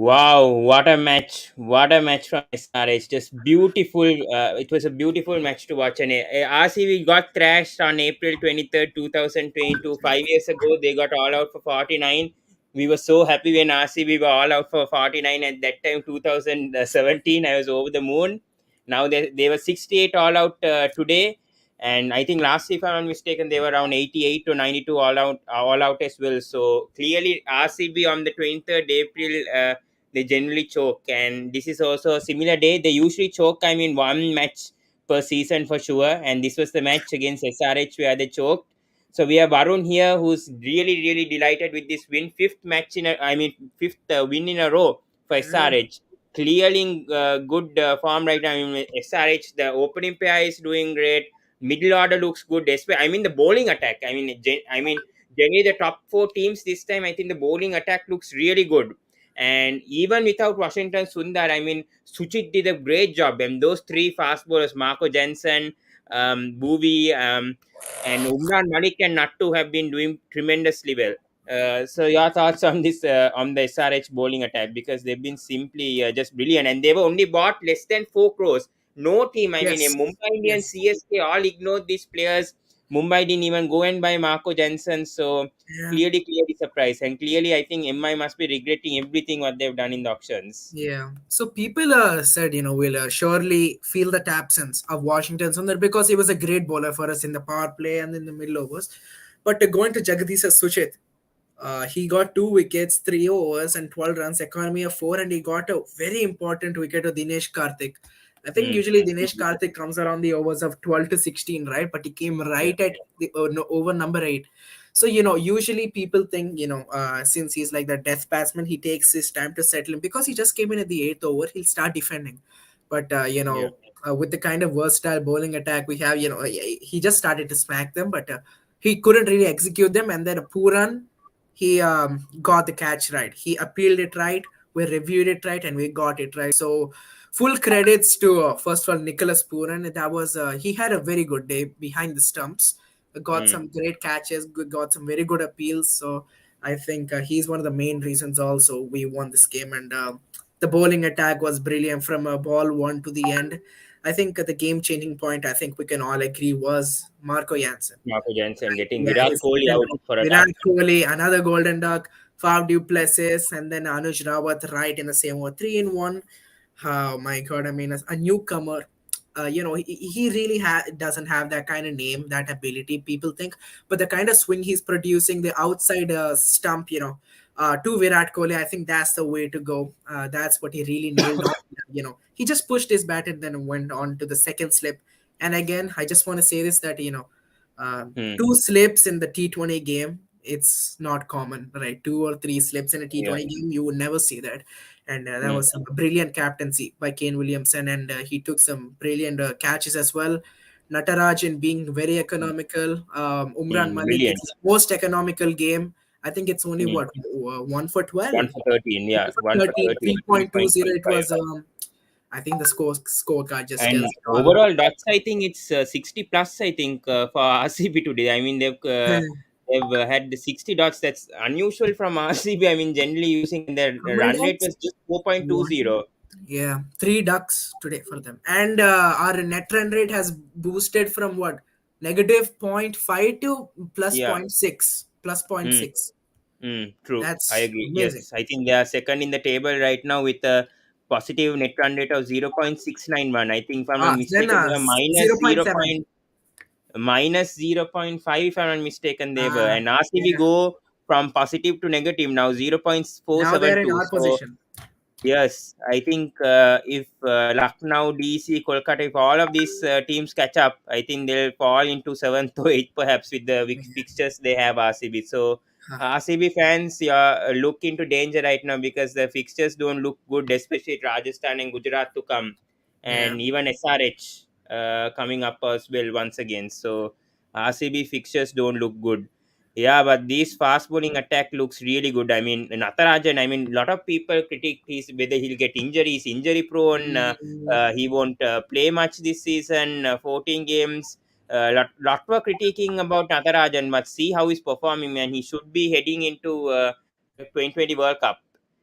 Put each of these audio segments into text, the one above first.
Wow, what a match! What a match from SRH. Just beautiful. It was a beautiful match to watch. And RCB got thrashed on April 23rd, 2022. 5 years ago, they got all out for 49. We were so happy when RCB were all out for 49 at that time, 2017. I was over the moon. Now they were 68 all out today. And I think last, if I'm not mistaken, they were around 88 to 92 all out as well. So clearly, RCB on the 23rd April. They generally choke, and this is also a similar day. They usually choke, I mean, one match per season for sure, and this was the match against SRH where they choked. So we have Varun here, who's really delighted with this win, fifth win in a row for Yeah, SRH. Clearly in good form right now. I mean, SRH, the opening pair is doing great, middle order looks good, I mean, the bowling attack, generally the top four teams this time, I think the bowling attack looks really good. And even without Washington Sundar, I mean, Suchit did a great job. And those three fast bowlers, Marco Jensen, Bhuvi, and Umran Malik and Nattu have been doing tremendously well. So your thoughts on this on the SRH bowling attack, because they've been simply just brilliant, and they were only bought less than 4 crores. No team, I mean, a yes, Mumbai Indians, yes, CSK all ignored these players. Mumbai didn't even go and buy Marco Jensen, so yeah, clearly surprised, and clearly I think MI must be regretting everything what they've done in the auctions. yeah. So people said, will surely feel that absence of Washington Sundar because he was a great bowler for us in the power play and in the middle overs. But going to Jagadish Suchit, he got 2 wickets, 3 overs, and 12 runs, economy of four, and he got a very important wicket to Dinesh Karthik. I think Hmm. usually Dinesh Karthik comes around the overs of 12 to 16, right? But he came Yeah. right at the no, over number 8. So, usually people think, since he's like the death batsman, he takes his time to settle in because he just came in at the 8th over, he'll start defending. But, Yeah. with the kind of versatile bowling attack we have, he just started to smack them, but he couldn't really execute them. And then a poor run, he got the catch right. He appealed it right. We reviewed it right, and we got it right. So, full credits to first of all Nicholas Pooran. That was he had a very good day behind the stumps. Got Hmm. some great catches. Got some very good appeals. So I think he's one of the main reasons. Also, we won this game, and the bowling attack was brilliant from ball one to the end. I think the game changing point, I think we can all agree, was Marco Jansen. Marco Jensen getting Yeah, Virat his Kohli second out goal. for a Virat duck. Kohli, another golden duck, Faf du Plessis, and then Anuj Rawat right in the same over, 3 in 1. Oh my god, I mean, as a newcomer, he really doesn't have that kind of name, that ability, people think, but the kind of swing he's producing, the outside stump, to Virat Kohli, I think that's the way to go. That's what he really nailed on. He just pushed his bat and then went on to the second slip. And again, I just want to say this that, Hmm. two slips in the T20 game, it's not common, right? Two or three slips in a Yeah. T20 game, you would never see that. And that Hmm. was some brilliant captaincy by Kane Williamson, and he took some brilliant catches as well. Natarajan being very economical. Umran Hmm. Malik, Brilliant. it's his most economical game. I think it's only Hmm. what, 1 for 12, 1 for 13. 1 Yeah. for 1 for 13, 13. 3.20. It 3.25. was. I think the scorecard just And tells it all. overall, that's, I think it's 60 plus, I think, for RCB today. I mean, they've had the 60 dots. That's unusual from RCB. I mean, generally using their How many run rate dots? was just 4.20. Yeah, 3 ducks today for them. And our net run rate has boosted from what? Negative point 0.5 to plus Yeah. point 0.6. Plus point Hmm. 0.6. True. I That's agree. amazing. Yes. I think they are second in the table right now with a positive net run rate of 0.691. I think if I'm not Then mistaken, they were minus 0.7. minus 0.5 if I'm not mistaken they were. And RCB Yeah. go from positive to negative now, Now they're in 0.472. our So position. yes, I think if Lucknow, DC, Kolkata, if all of these teams catch up, I think they'll fall into seventh or eighth perhaps with the fixtures they have RCB. So Huh. RCB fans, yeah, look into danger right now because the fixtures don't look good, especially Rajasthan and Gujarat to come, Yeah. and even SRH coming up as well once again. So RCB fixtures don't look good. Yeah, but this fast bowling attack looks really good. I mean, Natarajan, I mean, a lot of people critique his whether he'll get injuries, injury prone. Mm, He won't play much this season, 14 games. Lot were critiquing about Natarajan, but see how he's performing, man. He should be heading into 2020 World Cup.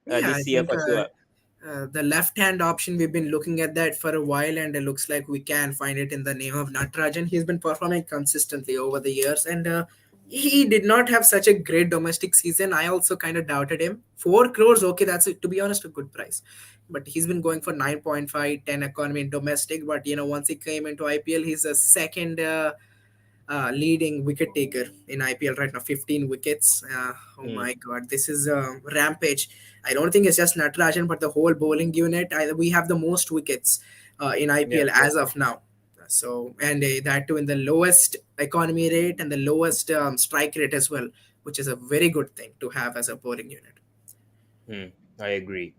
Yeah, I this year think for sure. the left-hand option, we've been looking at that for a while, and it looks like we can find it in the name of Natarajan. He's been performing consistently over the years, and he did not have such a great domestic season. I also kind of doubted him. 4 crores, okay, that's to be honest a good price, but he's been going for 9.5, 10 economy in domestic. But once he came into IPL, he's a second. Leading wicket taker in IPL right now, 15 wickets. Oh Mm, my God, this is rampage. I don't think it's just Natarajan, but the whole bowling unit. We have the most wickets in yeah. IPL as of now. So, and that too in the lowest economy rate and the lowest strike rate as well, which is a very good thing to have as a bowling unit. Hmm, I agree.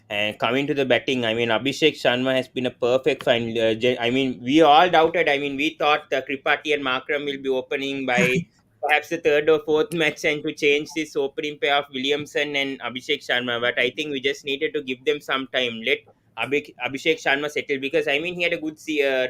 And coming to the betting, I mean, Abhishek Sharma has been a perfect find. I mean, we all doubted. I mean, we thought Kripati and Markram will be opening by perhaps the third or fourth match and to change this opening pair of Williamson and Abhishek Sharma. But I think we just needed to give them some time. Let Abhishek Sharma settle because, I mean, he had a good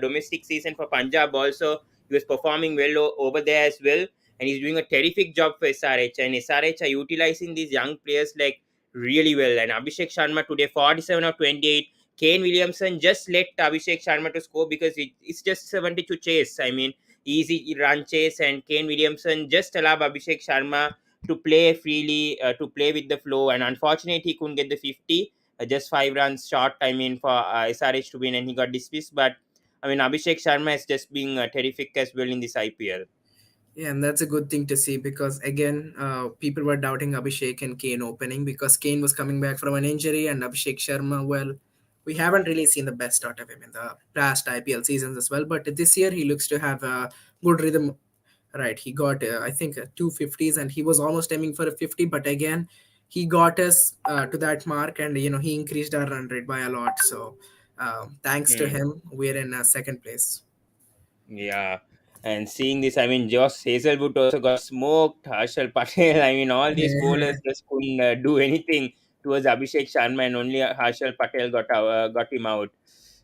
domestic season for Punjab also. He was performing well over there as well. And he's doing a terrific job for SRH. And SRH are utilizing these young players like really well. And Abhishek Sharma today, 47 of 28. Kane Williamson just let Abhishek Sharma to score because it's just 70 to chase. I mean, easy run chase, and Kane Williamson just allowed Abhishek Sharma to play freely, to play with the flow. And unfortunately, he couldn't get the 50, just 5 runs short. I mean, for SRH to win, and he got dismissed. But I mean, Abhishek Sharma has just been terrific as well in this IPL. Yeah, and that's a good thing to see because again, people were doubting Abhishek and Kane opening because Kane was coming back from an injury and Abhishek Sharma. Well, we haven't really seen the best out of him in the past IPL seasons as well. But this year, he looks to have a good rhythm. Right, he got I think two fifties, and he was almost aiming for a 50. But again, he got us to that mark, and he increased our run rate by a lot. So thanks to Hmm. him, we're in second place. Yeah, and seeing this, I mean, Josh Hazelwood also got smoked. Harshal Patel, I mean, all these bowlers just couldn't do anything towards Abhishek Sharma, and only Harshal Patel got him out.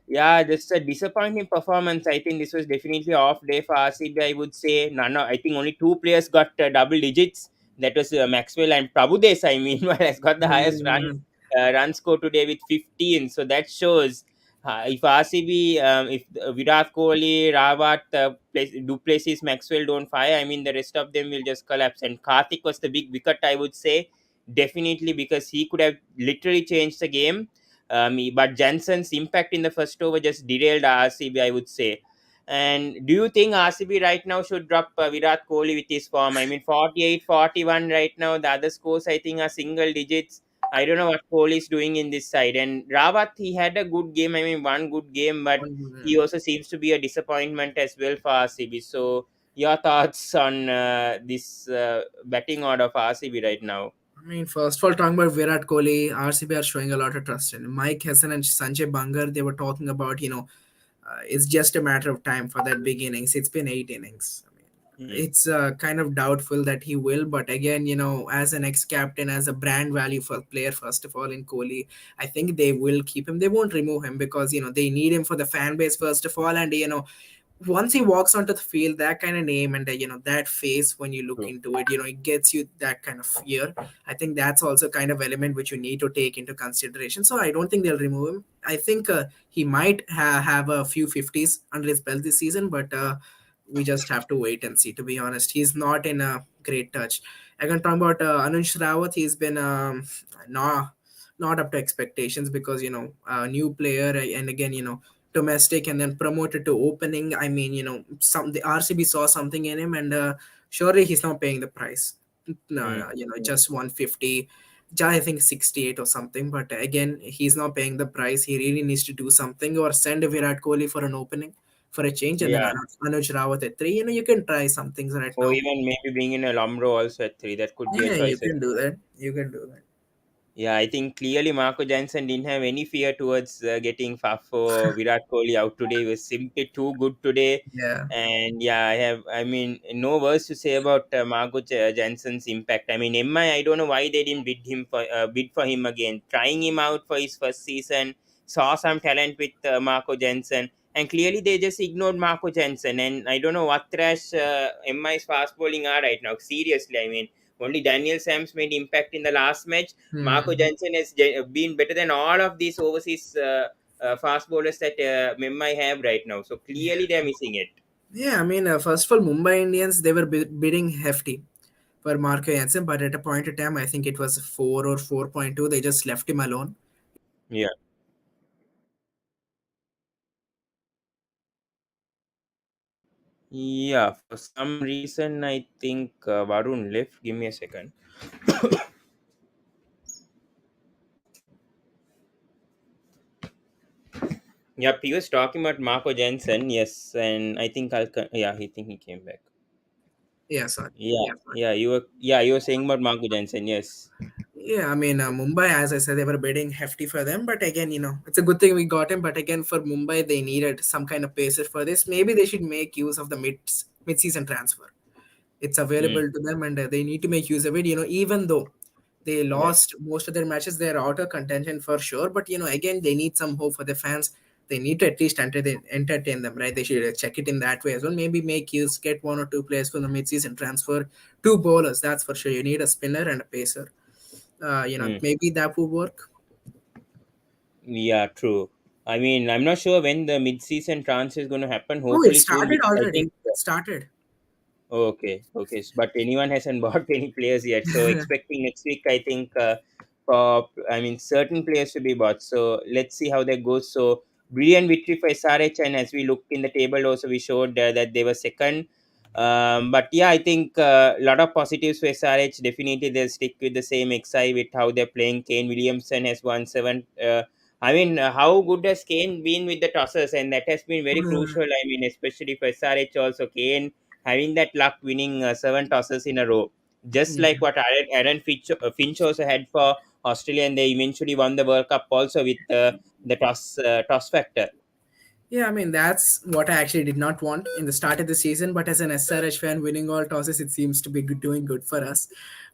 Yeah, just a disappointing performance. I think this was definitely off day for RCB. I would say I think only two players got double digits. That was Maxwell and Prabhu Desai. Meanwhile, has got the highest run score today with 15. So that shows if RCB, if Virat Kohli, Rawat, Duplessis, Maxwell don't fire, I mean, the rest of them will just collapse. And Karthik was the big wicket, I would say, definitely, because he could have literally changed the game. But Jensen's impact in the first over just derailed RCB, I would say. And do you think RCB right now should drop Virat Kohli with his form? I mean, 48, 41 right now. The other scores, I think, are single digits. I don't know what Kohli is doing in this side. And Rawat, he had a good game. I mean, one good game, but he also seems to be a disappointment as well for RCB. So, your thoughts on this batting order for RCB right now? I mean, first of all, talking about Virat Kohli, RCB are showing a lot of trust in him. Mike Hassan and Sanjay Bangar. They were talking about, it's just a matter of time for that big innings. It's been 8 innings. I mean, Hmm. it's kind of doubtful that he will, but again, as an ex-captain, as a brand value for player, first of all, in Kohli, I think they will keep him. They won't remove him because they need him for the fan base first of all, and once he walks onto the field, that kind of name and that face, when you look True. into it, it gets you that kind of fear. I think that's also kind of element which you need to take into consideration. So I don't think they'll remove him. I think he might have a few 50s under his belt this season, but we just have to wait and see. To be honest, he's not in a great touch. I can talk about Anush Rawat. He's been not not up to expectations because a new player, and again domestic and then promoted to opening. I mean, some the RCB saw something in him, and surely he's not paying the price. No, Hmm. no, just 150. I think 68 or something. But again, he's not paying the price. He really needs to do something or send a Virat Kohli for an opening for a change, and then Yeah. Anuj Rawat at three. You can try some things right Or now. even maybe being in a Lumbro also at 3. That could be a Yeah, you choice. can do that. You can do that. Yeah, I think clearly Marco Jansen didn't have any fear towards getting Fafo Virat Kohli out today. He was simply too good today. Yeah. And yeah, I mean, no words to say about Jansen's impact. I mean, I don't know why they didn't bid for him again. Trying him out for his first season, saw some talent with Marco Jansen. And clearly they just ignored Marco Jansen. And I don't know what trash MI's fast bowling are right now. Seriously, I mean, Only Daniel Sams made impact in the last match. Marco Hmm. Jansen has been better than all of these overseas fast bowlers that Mumbai have right now. So clearly they're missing it. Yeah, I mean, first of all, Mumbai Indians, they were bidding hefty for Marco Jansen, but at a point in time, I think it was 4 or 4.2. They just left him alone. Yeah. Yeah, for some reason, I think Varun left. Give me a second. Yep, he was talking about Marco Jensen. Yes, and I think yeah, he think he came back. Yeah, sorry. Yeah, you were saying about Marco Jensen. Yes. Yeah, I mean, Mumbai, as I said, they were bidding hefty for them. But again, it's a good thing we got him. But again, for Mumbai, they needed some kind of pacer for this. Maybe they should make use of the mid-season transfer. It's Mm, available to them, and they need to make use of it. Even though they yeah. lost most of their matches, they're out of contention for sure. But again, they need some hope for the fans. They need to at least entertain them, right? They should check it in that way as well. Maybe make use, get one or two players from the mid-season transfer, two bowlers. That's for sure. You need a spinner and a pacer. Mm, Maybe that would work. yeah, true. I mean, I'm not sure when the mid-season transfer is going to happen. Oh, it Hopefully soon, started because I already. think. It started. Okay, okay. But anyone hasn't bought any players yet. So expecting next week, I think, for I mean, certain players to be bought. So let's see how that goes. So brilliant victory for SRH, and as we looked in the table, also we showed that they were second. But yeah, I think a lot of positives for SRH. Definitely, they'll stick with the same XI with how they're playing. Kane Williamson has won seven. I mean, how good has Kane been with the tossers, and that has been very crucial. I mean, especially for SRH also, Kane having that luck winning seven tosses in a row, just like what Aaron Finch also had for Australia, and they eventually won the World Cup also with the toss factor. Yeah, I mean that's what I actually did not want in the start of the season. But as an SRH fan, winning all tosses, it seems to be doing good for us.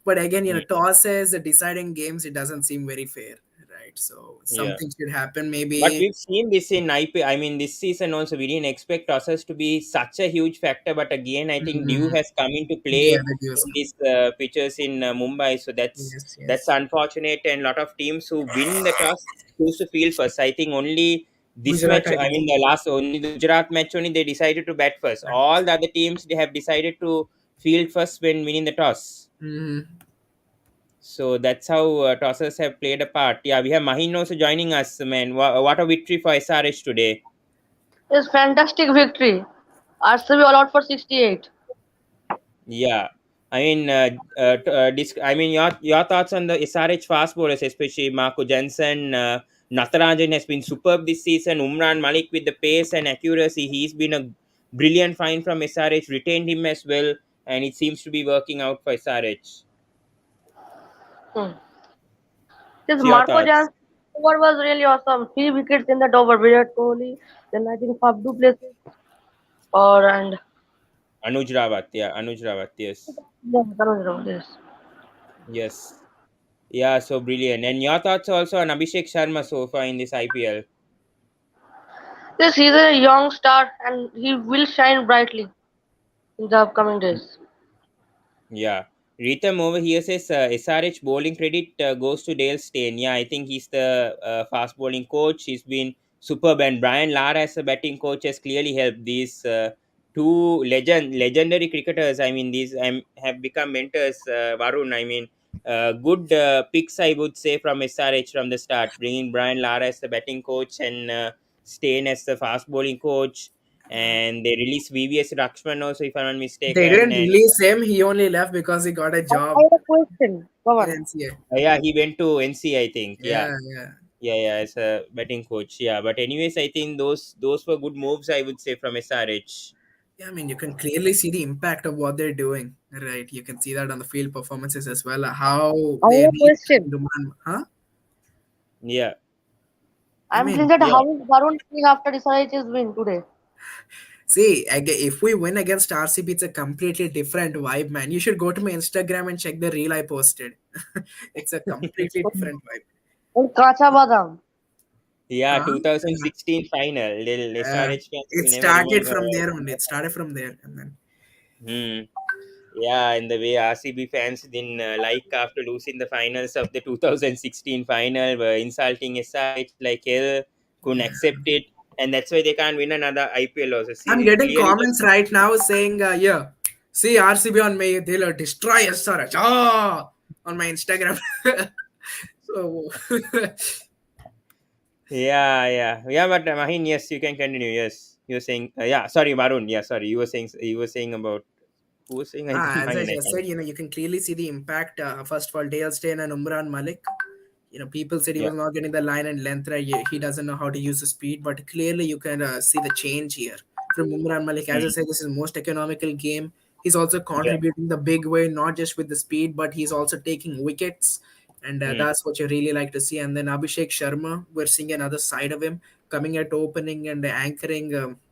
But again, Mm, tosses, the deciding games, it doesn't seem very fair, right? So yeah. something should happen. But Maybe. we've seen this in IP. I mean, this season also, we didn't expect tosses to be such a huge factor. But again, I think Dew Mm, has come into yeah, play the duos in come. these pitches in Mumbai. So Yes, that's yes. unfortunate. And a lot of teams who win the toss choose to field first. I think only this Gujarat match. I Titans. mean, the last only the Gujarat match only they decided to bat first. All the other teams they have decided to field first when winning the toss. Mm-hmm. So that's how tossers have played a part. Yeah, we have Mahin also joining us, man. What a victory for SRH today. It's fantastic victory. RCB all out for 68. Yeah, I mean, I mean, your thoughts on the SRH fast bowlers, especially Marco Jensen, Natarajan has been superb this season. Umran Malik with the pace and accuracy, he's been a brilliant find from SRH. Retained him as well, and it seems to be working out for SRH. Hmm. This So your Marco thoughts? Jansen over was really awesome. 3 wickets in that over. Virat Kohli, then I think Fab du Plessis, or and Anuj Rawat, yeah, Anuj Rawat, yes, yeah, Tanuj Rao, yes. yes, yeah. So brilliant. And your thoughts also on Abhishek Sharma so far in this IPL? This he's a young star and he will shine brightly in the upcoming days. Yeah. Rhythm over here says SRH bowling credit goes to Dale Steyn. Yeah, I think he's the fast bowling coach. He's been superb, and Brian Lara as a batting coach has clearly helped these two legendary cricketers. I mean, these have become mentors. Varun, I mean, good picks I would say from SRH from the start, bringing Brian Lara as the batting coach and Steyn as the fast bowling coach. And they released VVS Rakshman also, if I'm not They mistaken, didn't and release him. He only left because he got a I job had a question, in Pawan. NCA. yeah, he went to NC, I think. Yeah, Yeah, yeah. yeah, as a betting coach. Yeah, but anyways, I think those were good moves, I would say, from SRH. Yeah, I mean, you can clearly see the impact of what they're doing, right? You can see that on the field performances as well. How I they have a need question. demand, huh? Yeah, I I'm thinking mean, that yeah. how is Varun feeling after SRH's win today? see, if we win against RCB, it's a completely different vibe, man. You should go to my Instagram and check the reel I posted. It's a completely different vibe. And Kacha Badam. Yeah, Huh? 2016 final. Little Yeah, SRH fans it will never started remember. from there only. It started from there, and then Hmm. Yeah, and the way RCB fans didn't like after losing the finals of the 2016 final, were insulting SRH like hell, couldn't accept it, and that's why they can't win another IPL also. See, I'm they getting clearly comments right now saying, yeah, see RCB on May, they'll destroy SRH. Ah, on my Instagram. So, yeah. But Mahin, yes, you can continue. Yes, you were saying, yeah. Sorry, Varun. Yeah, sorry. You were saying about who was saying? I think as I Mahin. I just can't. said, you can clearly see the impact. First of all, Dale Steyn and Umran Malik. People said he Yeah. was not getting the line and length right. He doesn't know how to use the speed, but clearly you can see the change here from Umran Malik. As I Mm, said, this is most economical game. He's also yeah. contributing the big way, not just with the speed, but he's also taking wickets, and Mm, that's what you really like to see. And then Abhishek Sharma, we're seeing another side of him coming at opening and anchoring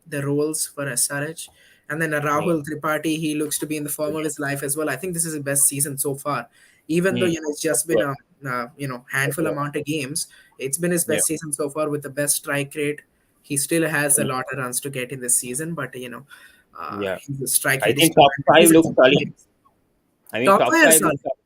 the roles for SRH. And then yeah. Rahul Tripathi, he looks to be in the form of his life as well. I think this is his best season so far, even though Mm, it's just for been sure. a For handful sure. amount of games. It's been his Yeah. best season so far with the best strike rate. He still has a Mm, lot of runs to get in this season, but yeah. his strike I rate is think top tremendous. five He's looks solid. a I mean, top top players. five looks solid.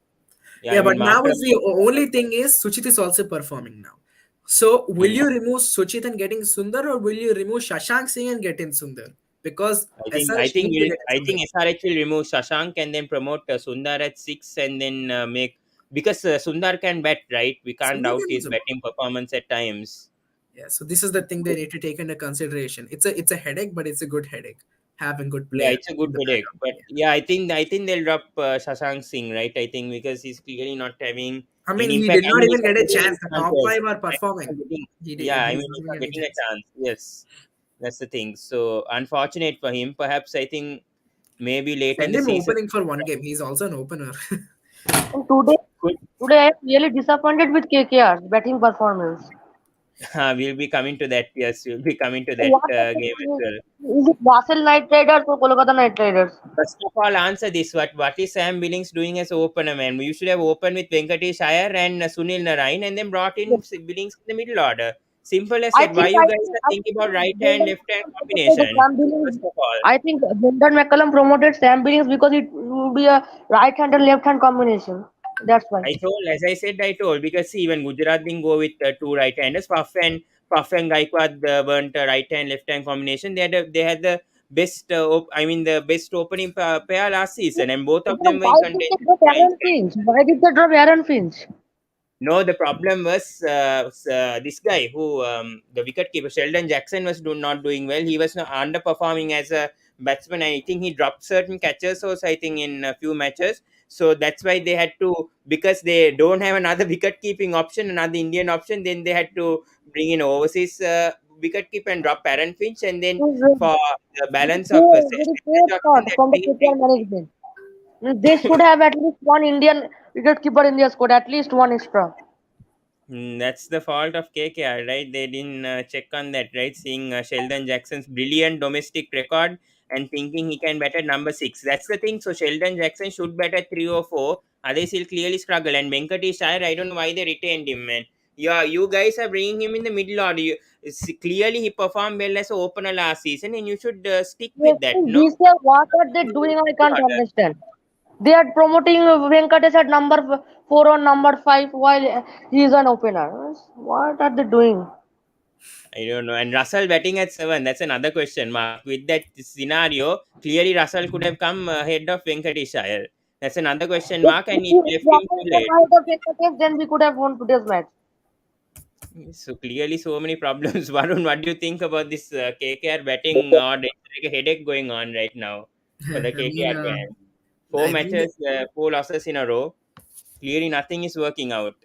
Yeah, Yeah, I but mean, now Markram. is the only thing is Suchit is also performing now. So will Mm. you remove Suchit and getting Sundar, or will you remove Shashank Singh and get in Sundar? Because I think I SRH think need to we'll get I in Sundar. think SRH will remove Shashank and then promote Sundar at six and then make because Sundar can bat, right? We can't Sundar doubt can his also. batting performance at times. Yeah, so this is the thing they need to take into consideration. It's a headache, but it's a good headache. Having good Yeah, players it's a good in the headache, background. but Yeah. yeah, I think they'll drop Shashank Singh, right? I think because he's clearly not having I mean, any he impact. did I not mean, he's even not get a getting chance. The top chances. five are Right? He's not performing. getting, He's yeah, I mean, not he's even not getting a getting a chance. chance. Yes, that's the thing. So unfortunate for him. Perhaps I think maybe late in Send the him season. opening for one game. He's also an opener. And today I am really disappointed with KKR's batting performance. We'll be coming to that. Yes, we'll be coming to that What are they game as doing? well. Is it Russell Knight Riders or Kolkata Knight Riders? First of all, answer this. What is Sam Billings doing as opener, man? You should have opened with Venkatesh Iyer and Sunil Narayan and then brought in Billings in the middle order. Simple as that. Why you guys are I thinking think about right hand, Brendan left hand McCullum promoted combination? Sam Billings. First of all. I think Brendan McCullum promoted Sam Billings because it would be a right hand and left hand combination. That's why. As I said, I told because see, even Gujarat didn't go with two right-handers. Puff and Gaikwad weren't a right-hand, left-hand combination. They had the best, the best opening pair last season, and both of them Then were in why did they contention drop for nine Aaron straight. Finch? Why did they drop Aaron Finch? No, the problem was this guy who the wicketkeeper Sheldon Jackson was not doing well. He was underperforming as a batsman. I think he dropped certain catches also. I think in a few matches. So that's why they had to because they don't have another wicket keeping option, another Indian option. Then they had to bring in overseas wicket keeper and drop Aaron Finch, and then for the balance of Very Sheldon poor Jackson, thought they from the bring KKR management. They should have at least one Indian wicketkeeper in their squad, at least one extra. That's the fault of KKR, right? They didn't check on that, right? Seeing Sheldon Jackson's brilliant domestic record and thinking he can bat at number six. That's the thing. So Sheldon Jackson should bat at three or four. Others will clearly struggle. And Venkatesh Iyer, I don't know why they retained him, man. Yeah, you guys are bringing him in the middle order. Clearly, he performed well as an opener last season, and you should stick Yes, with that. in No, this year, what are they doing? I can't order. understand. They are promoting Venkatesh at number 4 or number 5 while he is an opener. What are they doing? I don't know. And Russell batting at seven, that's another question mark. With that scenario, clearly Russell could have come ahead of Venkatesh Iyer. That's another question mark, and it If left him Russell too came late. out of Venkatesh, then we could have won today's match. So clearly, so many problems. Varun, what do you think about this KKR batting? Or it's like a headache going on right now for the I mean, KKR fans. Four I think matches, four losses in a row. Clearly, nothing is working out.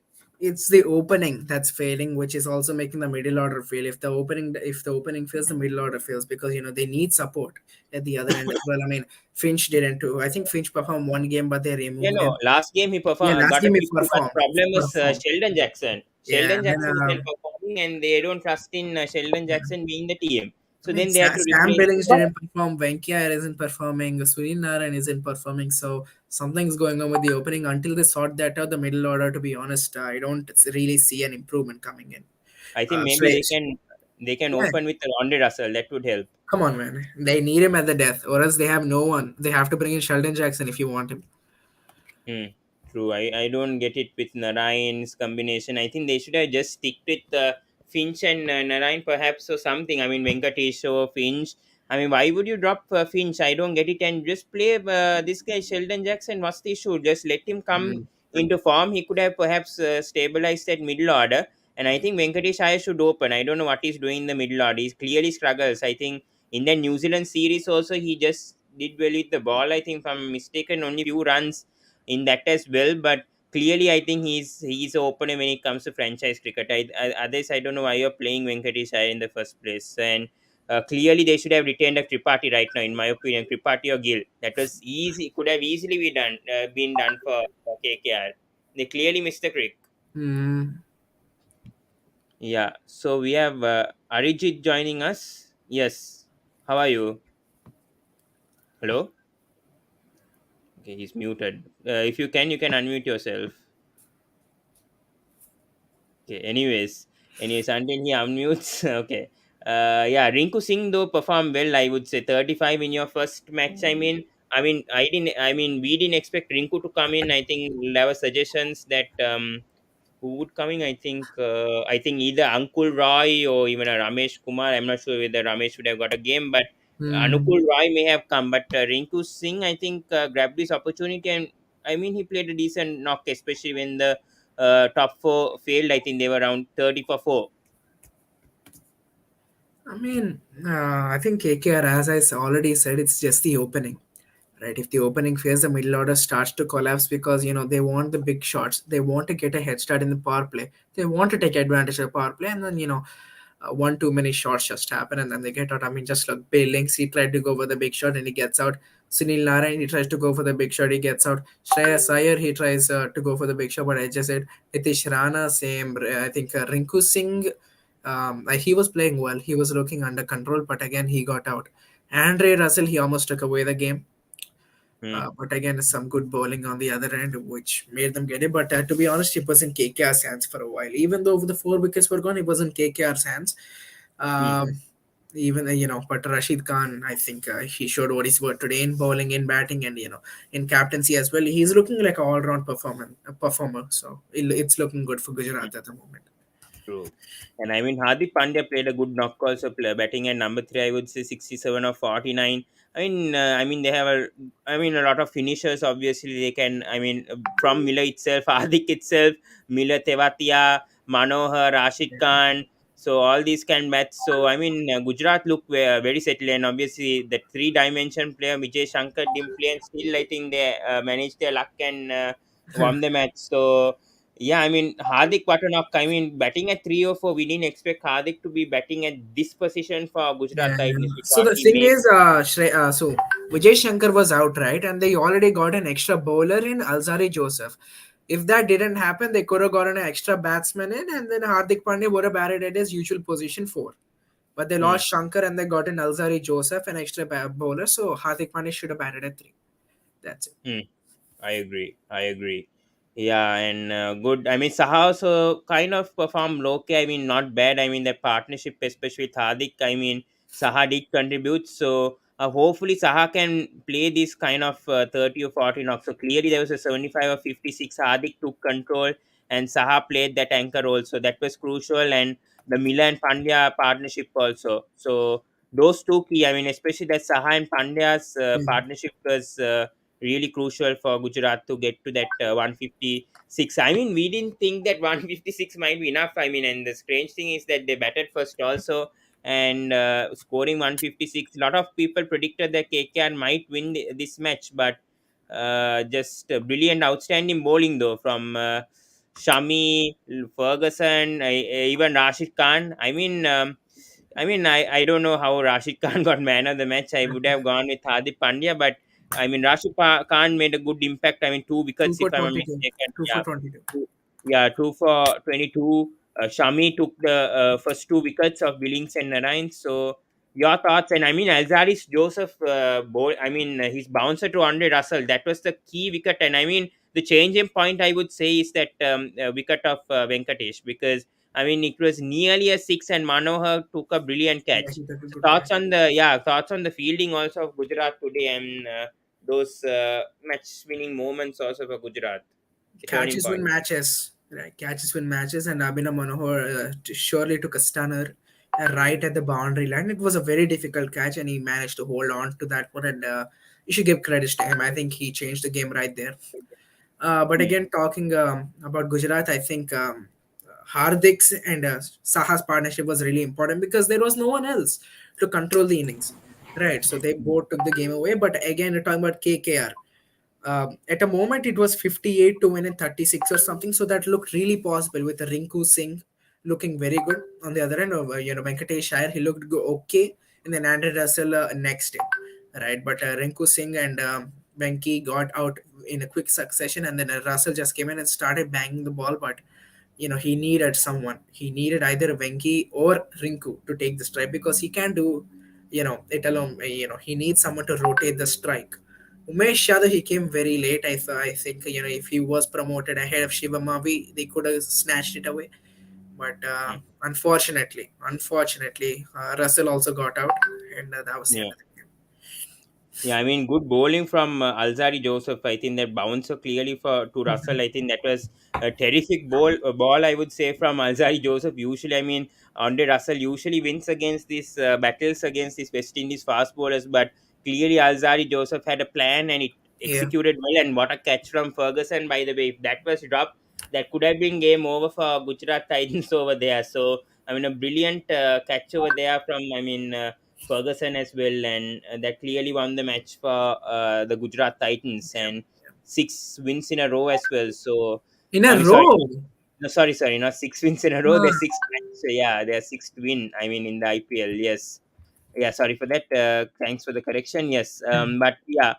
it's the opening that's failing, which is also making the middle order fail. If the opening fails, the middle order fails because they need support at the other end as well. I mean, Finch didn't too. I think Finch performed one game, but they Yeah, removed no. him. Last game he Yeah, performed, last got a game he 50, but the performed. problem was Performed. Sheldon Jackson. Yeah, Sheldon and then Jackson isn't performing, and they don't trust in Sheldon Jackson being the team. I So mean, then they had to Sam replace him. Billings didn't perform. Venkia isn't performing. Sunil Narayan isn't performing. So something's going on with the opening. Until they sort that out, the middle order, to be honest, I don't really see an improvement coming in. I think maybe Shreyas. they can Yeah, open with Ronde Russell. That would help. Come on, man. They need him at the death, or else they have no one. They have to bring in Sheldon Jackson if you want him. Hmm. True. I don't get it with Narayan's combination. I think they should have just stick with Finch and Narayan perhaps or something. I mean Venkatesh or Finch. I mean, why would you drop Finch? I don't get it. And just play this guy Sheldon Jackson. What's the issue? Just let him come Mm. into form. He could have perhaps stabilized that middle order. And I think Venkatesh Iyer should open. I don't know what he's doing in the middle order. He clearly struggles. I think in the New Zealand series also he just did well with the ball. I think if I'm mistaken, only few runs in that as well. But clearly, I think he's an opener when it comes to franchise cricket. Others, I don't know why you're playing Venkatesh Iyer in the first place. And clearly, they should have retained a Tripathi right now, in my opinion. Tripathi or Gill. That was easy. Could have easily been done for KKR. They clearly missed the trick. Mm. Yeah. So we have Arijit joining us. Yes. How are you? Hello. Okay, he's muted. If you can unmute yourself. Okay. Anyways, until he unmutes. Okay. Yeah, Rinku Singh though performed well. I would say 35 in your first match. We didn't expect Rinku to come in. I think there were suggestions that who would come in. I think either Ankul Roy or even a Ramesh Kumar. I'm not sure whether Ramesh would have got a game, but Mm. Anukul Roy may have come. But Rinku Singh, I think, grabbed this opportunity, and I mean he played a decent knock, especially when the top four failed. I think they were around 30 for 4. I mean, I think KKR, as already said, it's just the opening, right? If the opening phase, the middle order starts to collapse because they want the big shots, they want to get a head start in the power play, they want to take advantage of the power play, and then one too many shots just happen and then they get out. I mean, just look, Billings, he tried to go for the big shot and he gets out. Sunil Narayan, he tries to go for the big shot, he gets out. Shreyas Iyer, he tries to go for the big shot, but I just said Nitish Rana, same. I think Rinku Singh, he was playing well. He was looking under control, but again, he got out. Andre Russell, he almost took away the game. Hmm. But again, some good bowling on the other end, which made them get it. But to be honest, it was in KKR's hands for a while. Even though the 4 wickets were gone, it was in KKR's hands. Hmm. Um, even but Rashid Khan, I think he showed what he's worth today in bowling, in batting, and in captaincy as well. He's looking like an all-round performer. So it's looking good for Gujarat at the moment. True. And I mean, Hardik Pandya played a good knock also, batting at number three. I would say 67 or 49. They have a lot of finishers. Obviously, they can. I mean, from Miller itself, Hardik itself, Miller, Tewatia, Manohar, Rashid Khan. So all these can match. So Gujarat look very settled, and obviously the three-dimension player Vijay Shankar didn't play, and still I think they managed their luck and won the match. So yeah, I mean, Hardik Patanok, batting at 304, we didn't expect Hardik to be batting at this position for Gujarat Yeah. Titans. We So thought the he thing may. is, so Vijay Shankar was out, right? And they already got an extra bowler in Alzari Joseph. If that didn't happen, they could have gotten an extra batsman in, and then Hardik Pandya would have batted at his usual position 4. But they Hmm. lost Shankar and they got an Alzari Joseph, an extra bowler. So Hardik Pandya should have batted at 3. That's it. Hmm. I agree. I agree. Yeah, and good. I mean, Saha also kind of performed okay. I mean, not bad. I mean, the partnership, especially with Hardik, Saha did contribute. So hopefully, Saha can play this kind of 30 or 40 knocks. So clearly, there was a 75 or 56. Hardik took control, and Saha played that anchor role. So that was crucial. And the Mila and Pandya partnership also. So those two key. I mean, especially that Saha and Pandya's Mm. partnership was. Really crucial for Gujarat to get to that 156. I mean, we didn't think that 156 might be enough. I mean, and the strange thing is that they batted first also and scoring 156. A lot of people predicted that KKR might win this match, but just brilliant, outstanding bowling though from Shami, Ferguson, even Rashid Khan. I don't know how Rashid Khan got man of the match. I would have gone with Hardik Pandya, but Khan made a good impact. I mean, 2 2 wickets, if for I'm not 22. mistaken. 2 for 22. Yeah, 2 for 22. Shami took the first 2 wickets of Billings and Narayan. So, your thoughts? And I mean, Alzaris Joseph, his bouncer to Andre Russell, that was the key wicket. And I mean, the changing point I would say is that wicket of Venkatesh, because I mean, it was nearly a six, and Manohar took a brilliant Yeah, catch. he took a So good thoughts catch. on the yeah, thoughts on the fielding also of Gujarat today, and those match-winning moments also for Gujarat, the turning Catches win point. matches, right? Catches win matches, and Abhinav Manohar surely took a stunner right at the boundary line. It was a very difficult catch, and he managed to hold on to that one. And you should give credit to him. I think he changed the game right there. But Hmm. again, talking about Gujarat, I think Hardik's and Saha's partnership was really important because there was no one else to control the innings, right? So they both took the game away. But again, we're talking about KKR. At a moment, it was 58 to win in 36 or something. So that looked really possible with the Rinku Singh looking very good. On the other end of Venkatesh Iyer, he looked okay, and then Andrew Russell next day, right? But Rinku Singh and Venki got out in a quick succession, and then Russell just came in and started banging the ball. But he needed someone. He needed either Venki or Rinku to take the strike because he can't do it alone. He needs someone to rotate the strike. Umesh Yadav, he came very late. I think if he was promoted ahead of Shiva Mavi, they could have snatched it away. But unfortunately, Russell also got out, and that was the Yeah. end of the game. Yeah, I mean, good bowling from Alzari Joseph. I think that bouncer clearly for to Russell. I think that was a terrific ball, I would say, from Alzari Joseph. Usually, I mean, Andre Russell usually wins against these battles against these West Indies fast bowlers, but clearly Alzari Joseph had a plan and it Yeah. executed well. And what a catch from Ferguson, by the way. If that was dropped, that could have been game over for Gujarat Titans over there. So, I mean, a brilliant catch over there from, I mean, Ferguson as well, and that clearly won the match for the Gujarat Titans, Yeah. and six wins in a row as well. So, In I a mean, sorry, row. no, sorry, not six wins in a row. They're Ah, six match. So yeah, they're sixth win. I mean, in the IPL, yes. Yeah, sorry for that. Thanks for the correction. Yes, but yeah,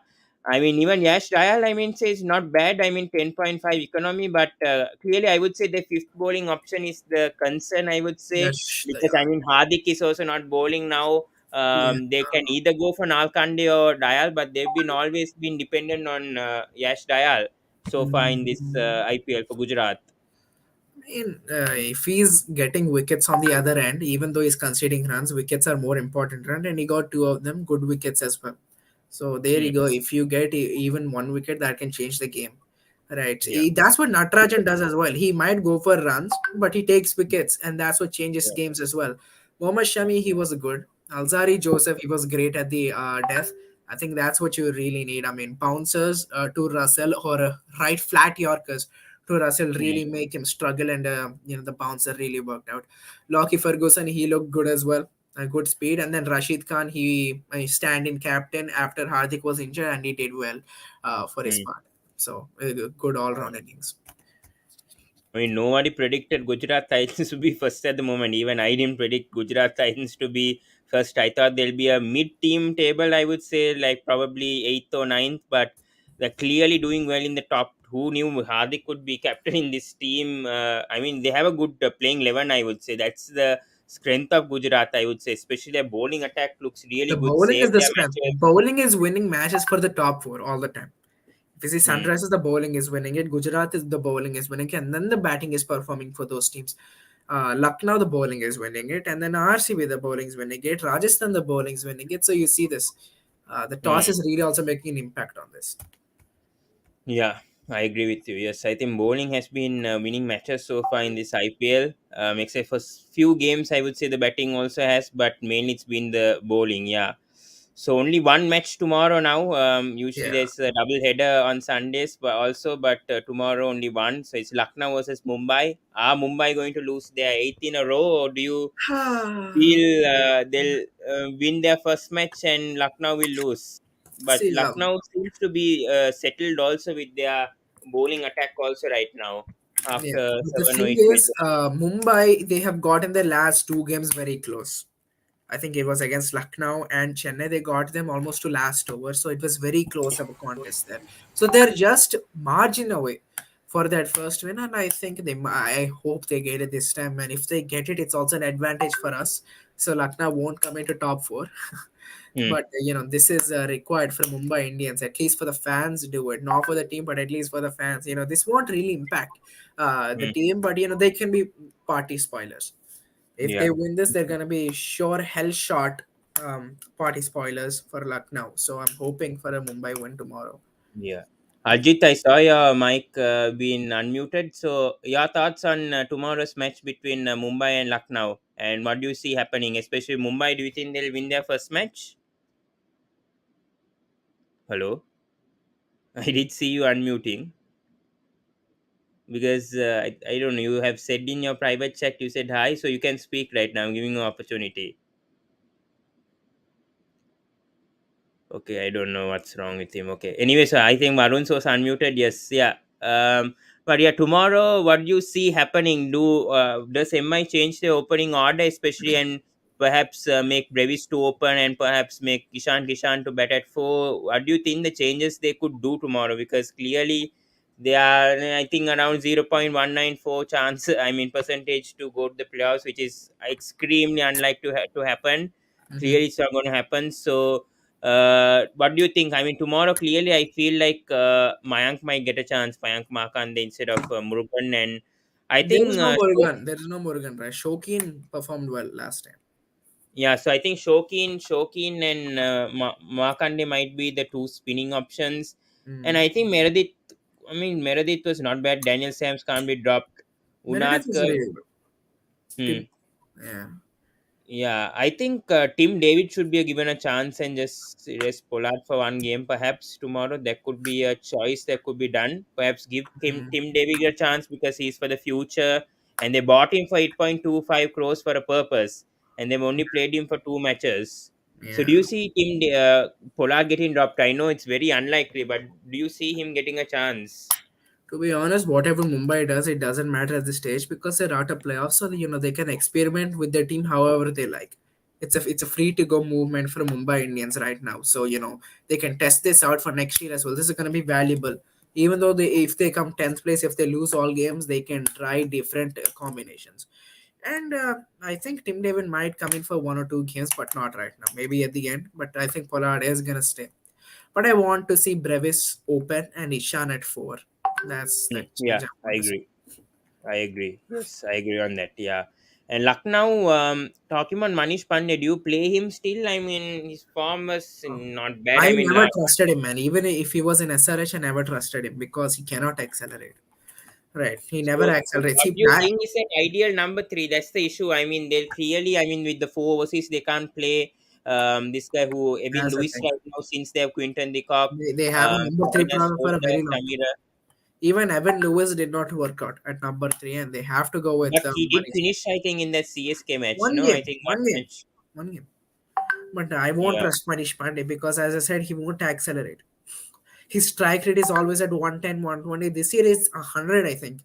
I mean, even Yash Dayal, I mean, says not bad. I mean, 10.5 economy, but clearly, I would say the fifth bowling option is the concern. I would say yes. because I mean, Hardik is also not bowling now. Yeah. They can either go for Nalkande or Dayal, but they've been always been dependent on Yash Dayal so far in this IPL for Gujarat. In, if he's getting wickets on the other end, even though he's conceding runs, wickets are more important, right? And he got two of them, good wickets as well. So there Hmm. you go. If you get even one wicket, that can change the game, right? Yeah. That's what Natarajan does as well. He might go for runs, but he takes wickets, and that's what changes Yeah. games as well. Mohammad Shami, he was good. Alzari Joseph, he was great at the death. I think that's what you really need. I mean, bouncers to Russell or right flat Yorkers to Russell Hmm. really make him struggle, and the bouncer really worked out. Lockie Ferguson, he looked good as well, a good speed, and then Rashid Khan, he stand-in captain after Hardik was injured, and he did well for his Hmm. part. So good all-round innings. I mean, nobody predicted Gujarat Titans to be first at the moment. Even I didn't predict Gujarat Titans to be first. I thought there'll be a mid-team table, I would say, like probably eighth or ninth, but they're clearly doing well in the top. Who knew Hardik could be captain in this team? I mean, they have a good playing 11, I would say. That's the strength of Gujarat, I would say. Especially their bowling attack looks really The good. bowling is Save the their strength. matches. Bowling is winning matches for the top four all the time. If you see Hmm. Sunrisers, the bowling is winning it. Gujarat is the bowling is winning it, and then the batting is performing for those teams. Lucknow, the bowling is winning it, and then RCB, the bowling is winning it. Rajasthan, the bowling is winning it. So you see this. The toss Hmm. is really also making an impact on this. Yeah, I agree with you. Yes, I think bowling has been winning matches so far in this IPL. Except for few games, I would say the batting also has, but mainly it's been the bowling. Yeah. So only one match tomorrow now. Usually Yeah. there's a double header on Sundays, but tomorrow only one. So it's Lucknow versus Mumbai. Are Mumbai going to lose their eighth in a row, or do you feel they'll win their first match and Lucknow will lose? But See, Lucknow seems to be settled also with their bowling attack also right now yeah. after But the 7 or thing 8 is, matches. Mumbai, they have gotten their last two games very close. I think it was against Lucknow and Chennai. They got them almost to last over, so it was very close of a contest there. So they're just margin away for that first win, and I think I hope they get it this time. And if they get it, it's also an advantage for us so Lucknow won't come into top four. Hmm. But this is required for Mumbai Indians, at least for the fans do it, not for the team, but at least for the fans. This won't really impact the Hmm. team, but they can be party spoilers. If they Yeah. win this, they're gonna be sure hell shot party spoilers for Lucknow. So I'm hoping for a Mumbai win tomorrow. Yeah. Ajit, I saw your mic being unmuted. So, your thoughts on tomorrow's match between Mumbai and Lucknow, and what do you see happening? Especially Mumbai, do you think they'll win their first match? Hello, I did see you unmuting because I don't know. You have said in your private chat you said hi, so you can speak right now. I'm giving you opportunity. Okay, I don't know what's wrong with him. Okay. Anyway, so I think Varun was unmuted. Yes, yeah. But yeah, tomorrow, what do you see happening? Does MI change the opening order, especially, and perhaps make Brevis to open and perhaps make Kishan to bat at four? What do you think the changes they could do tomorrow? Because clearly they are, I think, around 0.194 chance. I mean, percentage to go to the playoffs, which is extremely unlikely to happen. Hmm. Clearly, it's not going to happen. So what do you think? I mean, tomorrow clearly I feel like Mayank might get a chance, Mayank Makande instead of Murugan, and I There is think no Murugan. There is no Murugan, right? Shokin performed well last time. yeah. So I think Shokin, and Makande might be the two spinning options, and Mm. I think Meredith. I mean, Meredith was not bad. Daniel Sams can't be dropped. Meredith is Unadkar. really good. Hmm. Tim, yeah. Yeah, I think Tim David should be given a chance and just rest Pollard for one game. Perhaps tomorrow there could be a choice that could be done. Perhaps give Mm. Tim David a chance because he's for the future, and they bought him for 8.25 crores for a purpose, and they've only played him for two matches. So do Yeah. you see Pollard getting dropped? I know it's very unlikely, but do you see him getting a chance? To be honest, whatever Mumbai does, it doesn't matter at this stage because they're out of playoffs, so they can experiment with their team however they like. It's a free to go movement for Mumbai Indians right now, so they can test this out for next year as well. This is going to be valuable, even though if they come 10th place, if they lose all games, they can try different combinations. And I think Tim David might come in for one or two games, but not right now. Maybe at the end, but I think Pollard is gonna stay. But I want to see Brevis open and Ishan at four. That's the Yeah, change I I want to see. agree. I agree. Yes, I agree on that. Yeah. And Lucknow, talking about Manish Pandey, do you play him still? I mean, his form was not bad. I I mean, never trusted him, man. Even if he was in SRH, I never trusted him because he cannot accelerate. Right? He never so accelerates. what He do you back think is an ideal number three? That's the issue. I mean, they clearly, I mean, with the four overseas, they can't play this guy who, Evan as a Lewis, thing. right now, since they have Quinton de Kock, They have a number three Stoinis, problem for a Holder, very long time. Tamira. Even Evan Lewis did not work out at number three, and they have to go with But he did Manish. finish, I think, in that CSK match. One No, I game, think one one game, match. one game. But I won't Yeah. trust Manish Pandey because, as I said, he won't accelerate. His strike rate is always at 110, 120. This year is 100, I think.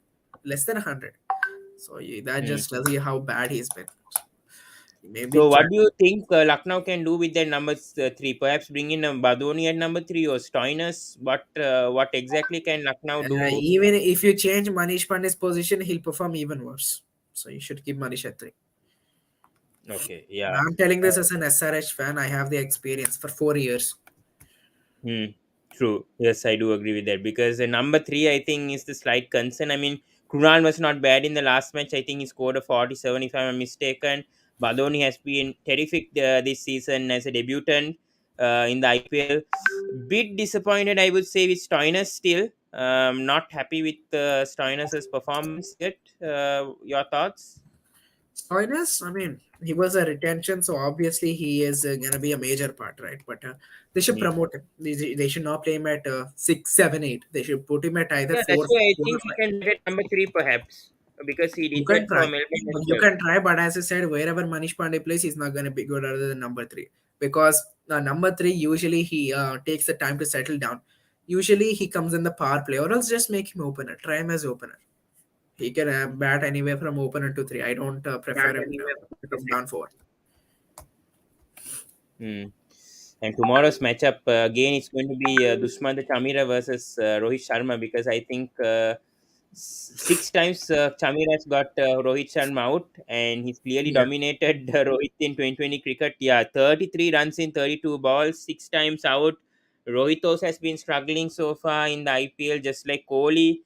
Less than 100. So that Hmm. just tells you how bad he's been. Maybe So, what try. do you think Lucknow can do with their number three? Perhaps bring in Badoni at number three or Stoinis. What exactly can Lucknow do? Even if you change Manish Pandey's position, he'll perform even worse. So you should keep Manish at three. Okay, yeah. I'm telling this as an SRH fan. I have the experience for 4 years. Hmm. True. Yes, I do agree with that because the number three, I think, is the slight concern. I mean, Kunal was not bad in the last match. I think he scored a 47, if I'm not mistaken. Badoni has been terrific this season as a debutant in the IPL. Bit disappointed, I would say, with Stoinis still. Not happy with Stoinis' performance yet. Your thoughts? Stoinis, I mean, he was a retention, so obviously he is going to be a major part, right? But they should Hmm. promote him. They should not play him at 6, 7, 8. They should put him at either Yeah, that's 4, why I 4 or think he 5. can get number three, perhaps, because he You did can that for try. Melbourne as You well. can try, but as I said, wherever Manish Pandey plays, he's not going to be good other than number three because number three usually he takes the time to settle down. Usually he comes in the power play, or else just make him opener. Try him as opener. He can bat anywhere from opener to three. I don't prefer him to come down four. Hmm. And tomorrow's matchup again is going to be Dushman the Chamira versus Rohit Sharma because I think Six times Chamiraj got Rohit Sharma out, and he's clearly Yeah. dominated Rohit in 2020 cricket. Yeah, 33 runs in 32 balls, six times out. Rohit also has been struggling so far in the IPL, just like Kohli,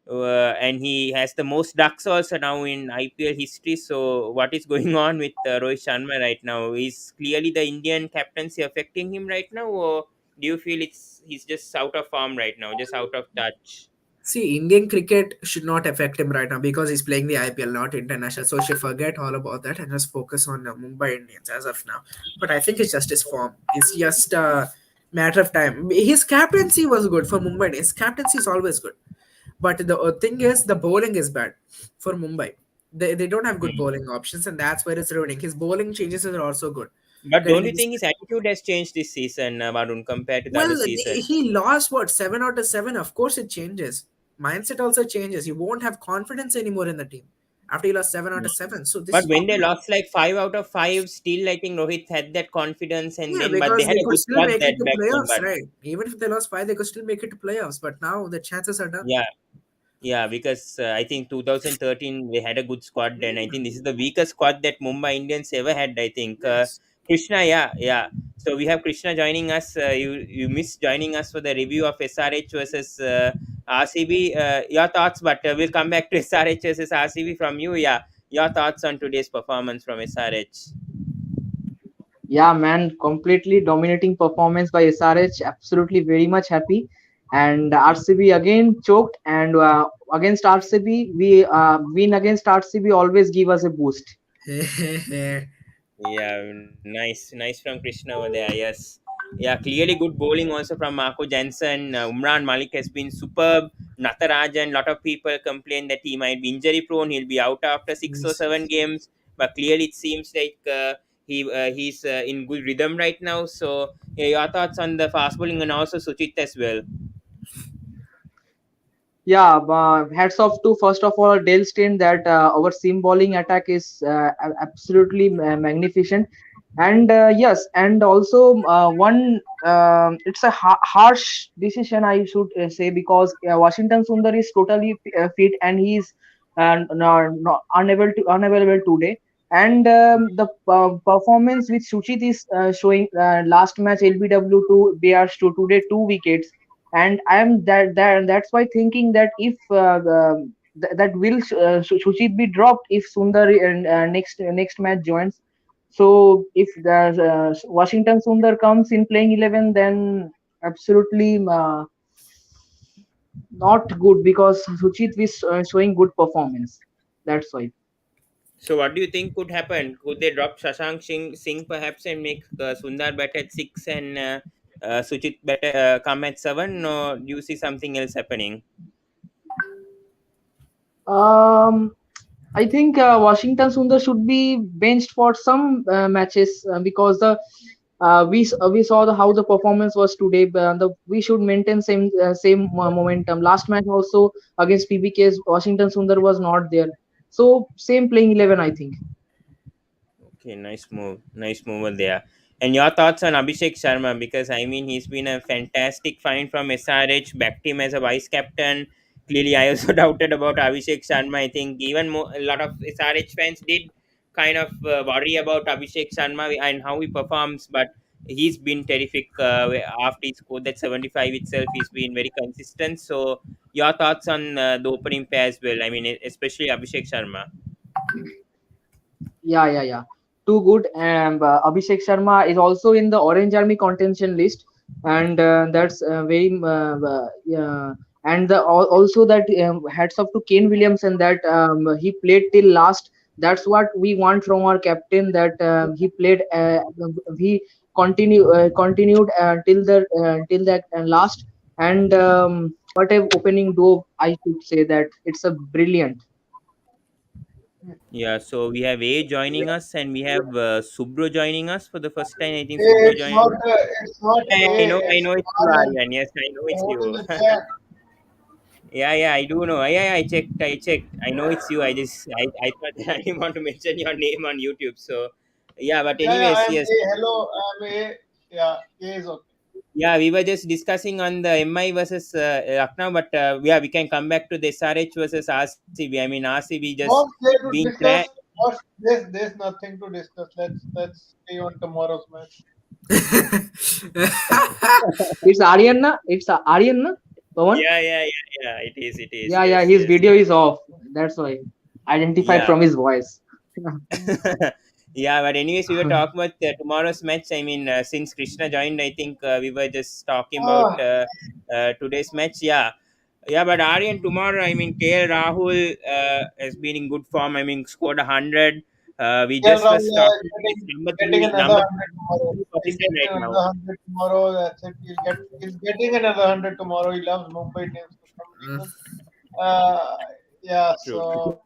and he has the most ducks also now in IPL history. So, what is going on with Rohit Sharma right now? Is clearly the Indian captaincy affecting him right now, or do you feel he's just out of form right now, just out of touch? See, Indian cricket should not affect him right now because he's playing the IPL, not international. So should forget all about that and just focus on Mumbai Indians as of now. But I think it's just his form. It's just a matter of time. His captaincy was good for Mumbai. His captaincy is always good. But the thing is, the bowling is bad for Mumbai. They don't have good bowling options, and that's where it's ruining. His bowling changes are also good. But don't Getting you this. think his attitude has changed this season, Varun, compared to the other Well, season? he lost what 7 out of 7. Of course, it changes. Mindset also changes. You won't have confidence anymore in the team after you lost 7 out of 7. So this But is when they normal. lost like 5 out of 5, still I think Rohit had that confidence, and Yeah, then but they because had they a could good still squad make it that to back then. playoffs, But right? Even if they lost 5, they could still make it to playoffs. But now the chances are done. yeah, yeah, because I think 2013 they had a good squad, and I think this is the weakest squad that Mumbai Indians ever had. I think Yes. Krishna, yeah, yeah. So we have Krishna joining us. You missed joining us for the review of SRH versus RCB. Your thoughts, but we'll come back to SRH versus RCB from you. Yeah, your thoughts on today's performance from SRH. Yeah, man, completely dominating performance by SRH. Absolutely very much happy. And RCB again choked. And against RCB, we win against RCB always give us a boost. Yeah, nice from Krishna over there. Yes, yeah, clearly good bowling also from Marco Jansen. Umran Malik has been superb. Natarajan, lot of people complain that he might be injury prone. He'll be out after 6 or 7 games, but clearly it seems like he's in good rhythm right now. So, yeah, your thoughts on the fast bowling and also Suchit as well. Yeah, hats off to first of all Dale Steyn that our seam bowling attack is absolutely magnificent, and yes, and also one it's a harsh decision I should say because Washington Sundar is totally fit and he is unavailable today. And performance which Suchit is showing last match LBW to bears to today 2 wickets, and I am that's why thinking that if that will Suchit be dropped if Sundar next match joins. So if the Washington Sundar comes in playing 11, then absolutely not good because Suchit is showing good performance. That's why. So, what do you think could happen? Could they drop Singh perhaps and make Sundar bat at 6 and Suchit bat come at 7? Or do you see something else happening? Um, I think Washington Sundar should be benched for some matches because we saw how the performance was today. We should maintain same momentum. Last match also against PBK's Washington Sundar was not there, so same playing 11 I think. Okay, nice move. Nice move over there. And your thoughts on Abhishek Sharma? Because I mean, he's been a fantastic find from SRH, backed him as a vice captain. Clearly, I also doubted about Abhishek Sharma. I think even more, a lot of SRH fans did kind of worry about Abhishek Sharma and how he performs, but he's been terrific after he scored that 75 itself. He's been very consistent. So, your thoughts on the opening pair as well? I mean, especially Abhishek Sharma. Yeah. Too good. And Abhishek Sharma is also in the Orange Army contention list, and that's very yeah. And also that hats off to Kane Williamson that he played till last. That's what we want from our captain. That he played. He continued till that last. And what a opening duo! I should say that it's a brilliant. Yeah, so we have A joining us and we have Subro joining us for the first time. I think Hey, Subro it's joined. not it's not Yeah, A, I it's know it's you, Anand. Aryan. Yes, I know it's Put in you. the chat. Yeah, I do know. Yeah, I checked. I know it's you. I thought I didn't want to mention your name on YouTube. So, yeah, but Yeah, anyways, I'm yes. A. Hello, I'm A. Yeah, A is okay. Yeah, we were just discussing on the MI versus Lucknow, but yeah, we can come back to the SRH versus RCB. I mean, RCB just What's there to being discuss? crashed. There's nothing to discuss. Let's stay on tomorrow's match. It's Aryan na? It's Aryan na? Pawan? Yeah, yeah, yeah, yeah. It is. It is. Yeah, yeah. Yes, His yes. video is off. That's why. Identified Yeah. from his voice. Yeah, but anyways, we were talking about tomorrow's match. I mean, since Krishna joined, I think we were just talking about Ah, today's match. Yeah, yeah, but Aryan tomorrow. I mean, KL Rahul has been in good form. I mean, scored 100. We KL just Rahul was talking. He's getting another number 100 tomorrow. three He's position getting right now. another 100 tomorrow. That's it. He's getting another 100 tomorrow. He loves Mumbai Indians for some reason. Uh, yeah. True. So,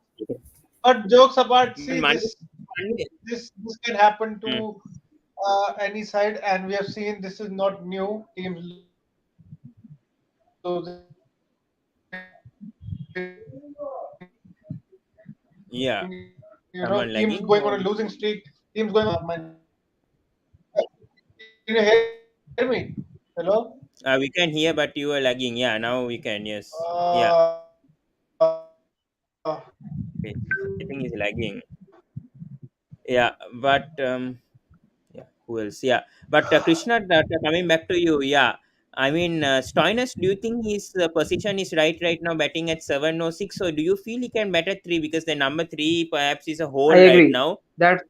but jokes apart, But see Monday, this can happen hmm, to any side, and we have seen this is not new. Teams losing streak, yeah, teams someone going on a lagging. losing streak, teams going on. Can you hear me? Hello. We can hear, but you are lagging. Yeah, now we can. Yes. Yeah. Uh, Okay. I think he's lagging. Yeah, but yeah, who else? Yeah, but Krishna, coming back to you, yeah. I mean, Stoinis, do you think his position is right now, batting at 706? Or do you feel he can bat at three because the number three perhaps is a I hole right agree. now? That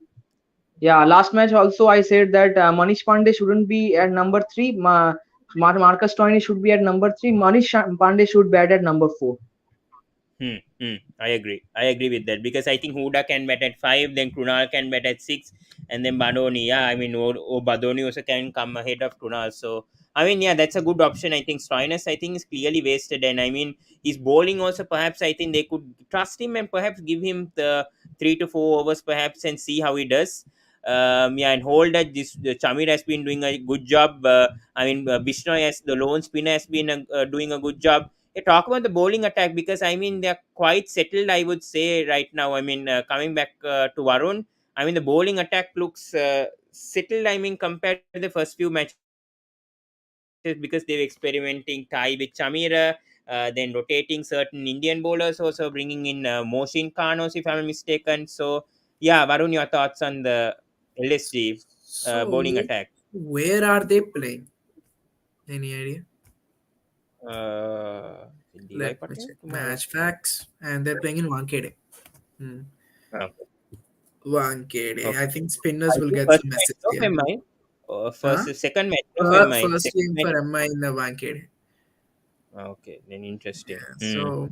Yeah, last match also I said that Manish Pandey shouldn't be at number three. Marcus Stoinis should be at number three. Pandey should bat at number four. I agree. I agree with that because I think Huda can bat at five, then Krunal can bat at six, and then Badoni. Yeah, I mean, Badoni also can come ahead of Krunal. So, I mean, yeah, that's a good option. I think Stoinis, I think, is clearly wasted. And I mean, his bowling also, perhaps, I think they could trust him and perhaps give him the 3 to 4 overs, perhaps, and see how he does. Yeah, and hold that this Chamir has been doing a good job. I mean, Bishnoi as the lone spinner has been doing a good job. Talk about the bowling attack because I mean they're quite settled. I would say right now. I mean coming back to Varun, I mean the bowling attack looks settled. I mean compared to the first few matches because they were experimenting Thai with Chamira, then rotating certain Indian bowlers, also bringing in Mohsin Khan, if I'm not mistaken. So yeah, Varun, your thoughts on the LSG bowling So, attack? where are they playing? Any idea? DY Let me Patel check. tomorrow. Match facts, and they're playing in Wankhede. Hmm. Okay. Wankhede. Okay. I think I spinners will think get first some match message of here. MI, Huh? second match of MI, First second game match. for MI in the Wankhede. Okay, then interesting. Yeah. So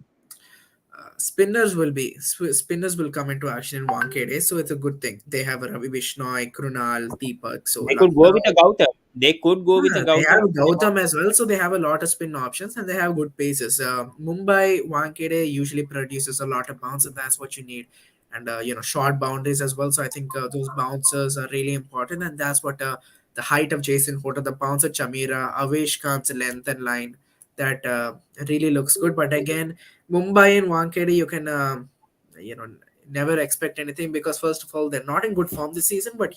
spinners will come into action in Wankhede, so it's a good thing. They have a Ravi Bishnoi, Krunal, Deepak, so They could go with Lucknow. a Gautam. They could go with a They Gautam. have Gautam as well, so they have a lot of spin options and they have good paces. Mumbai Wankhede usually produces a lot of bounce, and that's what you need. And short boundaries as well. So I think those bouncers are really important, and that's what the height of Jason Porter, the bouncer Chamira, Avesh Khan's length and line that really looks good. But again, Mumbai and Wankhede, you can you know never expect anything because first of all they're not in good form this season, but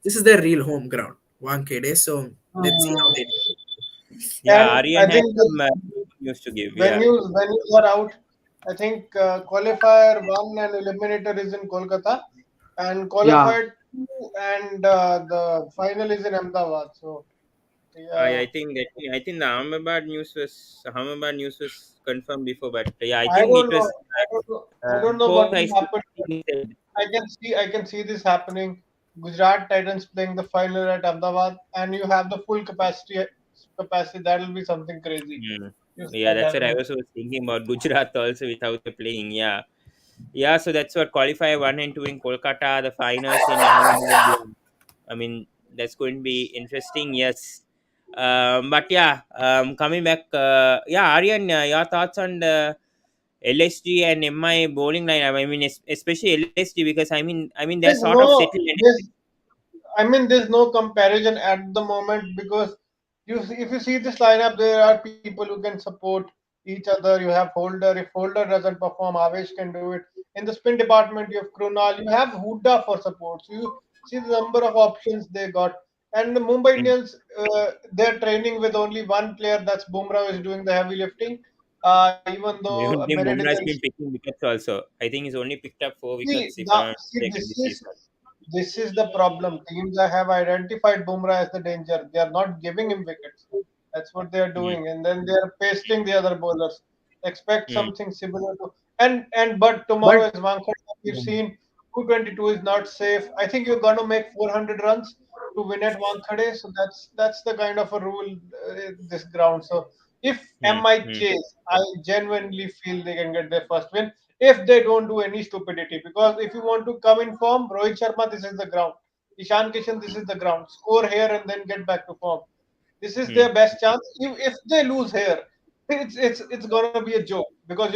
this is their real home ground, Wankhede. So let's see how they do. Yeah, and I Aryan has think some news to give. Yeah. venues are out. I think qualifier one and eliminator is in Kolkata, and Yeah, qualifier two and the final is in Ahmedabad. So I yeah, think that I think the Ahmedabad news was confirmed before, but yeah, I I think don't it know. was I don't know before what I will happen. said. I can see this happening. Gujarat Titans playing the final at Ahmedabad, and you have the full capacity. That will be something crazy. Hmm. If Yeah, that that's what I happens. was thinking about Gujarat also with how they're playing. Yeah, yeah. So that's what qualifier one and two in Kolkata, the finals in Ahmedabad. Yeah. I mean, that's going to be interesting. Yes. But yeah, coming back, yeah, Aryan, your thoughts on the LSG and MI bowling line? I mean, especially LSG because I mean, they're There's sort of no settled. there's I mean there's no comparison at the moment because if you see this lineup, there are people who can support each other. You have Holder. If Holder doesn't perform, Avesh can do it. In the spin department, you have Krunal. You have Huda for support. So you see the number of options they got. And the Mumbai Mm. Indians, they're training with only one player. That's Bumrah, who is doing the heavy lifting. Even though Even Tim Meredith Bumrah has and been picking wickets also. I think he's only picked up 4 wickets, see, if I'm not see, mistaken, this season. this is the problem. Teams have identified Bumrah as the danger. They are not giving him wickets. That's what they are Mm. doing, and then they are pasting the other bowlers. Expect Mm. something similar to and but tomorrow But is Wankhede. We've seen 222 is not safe. I think you're going to make 400 runs to win at Wankhede. So that's the kind of a rule this ground. So if Mm. MI Mm. chase, I genuinely feel they can get their first win if they don't do any stupidity. Because if you want to come in form, Rohit Sharma, this is the ground. Ishan Kishan, this is the ground. Score here and then get back to form. This is Mm. their best chance. If they lose here, it's gonna be a joke because